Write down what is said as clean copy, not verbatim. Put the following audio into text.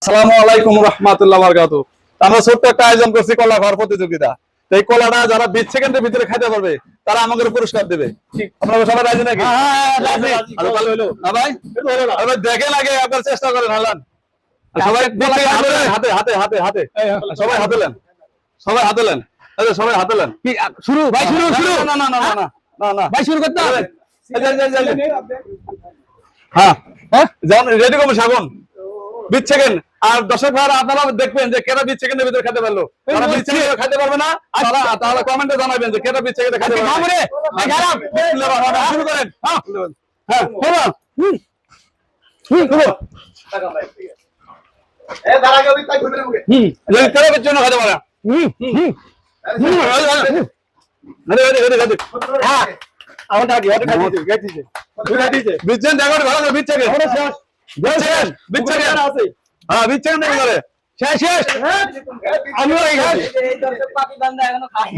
আসসালামু আলাইকুম রাহমাতুল্লাহি ওয়া বারাকাতুহু। আমরা ছোট্ট একটা আয়োজন করছি কলা খাওয়ার প্রতিযোগিতা। এই কলাটা যারা 20 সেকেন্ডের ভিতরে খেতে পারবে তারা আমাদের পুরস্কার দেবে। আপনারা সবাই রাজি নাকি? হ্যাঁ, রাজি। আরে ভালো হলো। না ভাই? আরে দেখেন আগে আপনারা চেষ্টা করেন হালান। সবাই হাতে হাতে হাতে হাতে সবাই হাতে নেন। সবাই হাতে নেন। আরে সবাই হাতে নেন। কি শুরু ভাই শুরু শুরু না না না না না না না ভাই শুরু করতে হবে। হ্যাঁ হ্যাঁ যান রেডি করবো সাগন 20 সেকেন্ড আর দর্শক ভাইরা আপনারা দেখবেন যে কেটা 20 সেকেন্ডের ভিতরে খেতে পারলো যারা 20 সেকেন্ডে খেতে পারবে না তাহলে কমেন্টে জানাবেন যে কেটা 20 সেকেন্ডে খেতে পারবে খাবো রে খারাপ শুরু করেন হ্যাঁ হলো এ দাঁড়া গেবি তাই ঘুরে মুখে এই কেটা 20 সেকেন্ডে খেতে পারে আরে আরে আরে আরে হ্যাঁ আমারটা আগে ওটা খাইছে দুটা দিয়েছে 20 সেকেন্ড দেখো ভালো 20 সেকেন্ড ওরে শেষ 20 সেকেন্ড 20 সেকেন্ড আছে হ্যাঁ 20 সেকেন্ড দেখে করে শেষ শেষ আমি ওই এই দর্শক পাখি বান্ধা এখনো খায়